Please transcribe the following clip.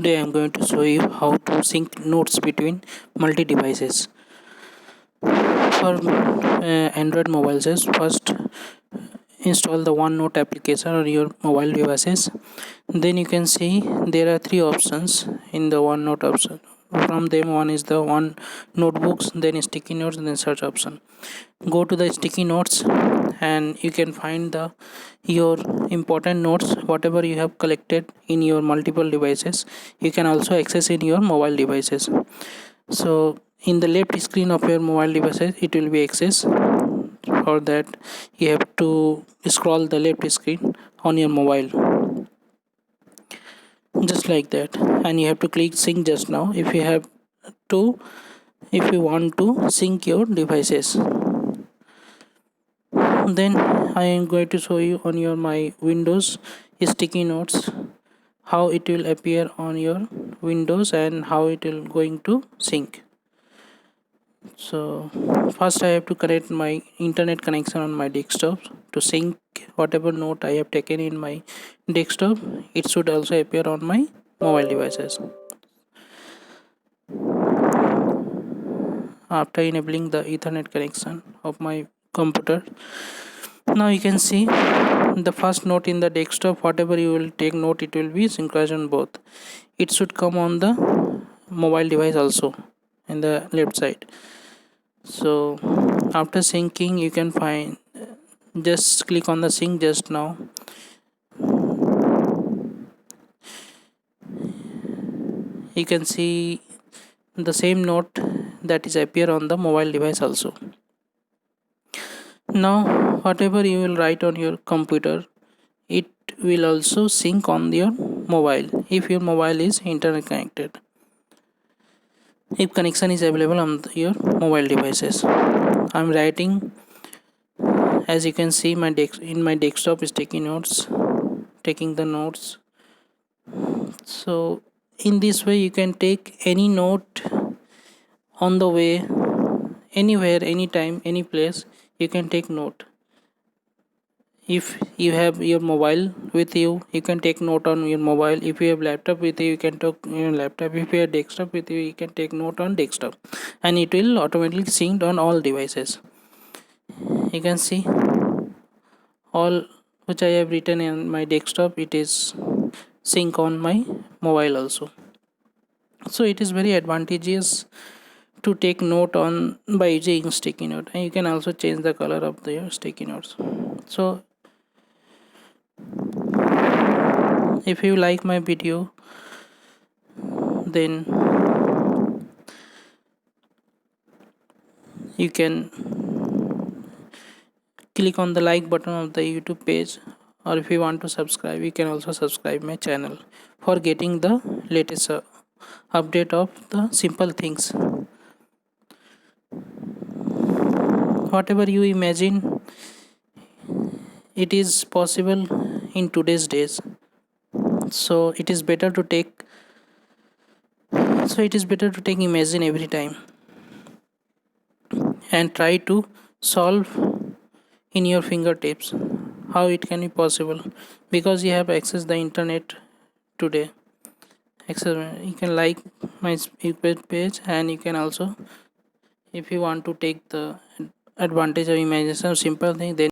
Today I am going to show you how to sync notes between multi devices. For Android mobiles, first install the OneNote application on your mobile devices. Then you can see there are three options in the OneNote option. From them, one is the one notebooks, then sticky notes, then search option. Go to the sticky notes and you can find the your important notes whatever you have collected in your multiple devices. You can also access in your mobile devices. So in the left screen of your mobile devices it will be access. For that you have to scroll the left screen on your mobile, just like that, and you have to click sync just now to if you want to sync your devices. Then I am going to show you on your my Windows sticky notes how it will appear on your Windows and how it will going to sync. So first I have to connect my internet connection on my desktop to sync whatever note I have taken in my desktop. It should also appear on my mobile devices. After enabling the Ethernet connection of my computer, now you can see the first note in the desktop. Whatever you will take note, it will be synchronized on both. It should come on the mobile device also in the left side. So after syncing you can find, just click on the sync just now. You can see the same note that is appear on the mobile device also. Now whatever you will write on your computer, it will also sync on your mobile if your mobile is internet connected, if connection is available on your mobile devices. I'm writing, as you can see my in my desktop is taking the notes. So in this way you can take any note on the way, anywhere, anytime, any place you can take note. If you have your mobile with you, you can take note on your mobile. If you have laptop with you, you can take your laptop. If you have desktop with you, you can take note on desktop, and it will automatically sync on all devices. You can see all which I have written in my desktop, it is sync on my mobile also. So it is very advantageous to take note on by using sticky note, and you can also change the color of the sticky notes. So if you like my video, then you can click on the like button of the YouTube page, or if you want to subscribe you can also subscribe my channel for getting the latest update of the simple things. Whatever you imagine, it is possible in today's days. So it is better to take imagine every time and try to solve in your fingertips how it can be possible, because you have access the internet today. Access, you can like my YouTube page, and you can also, if you want to take the advantage of imagination simple thing, then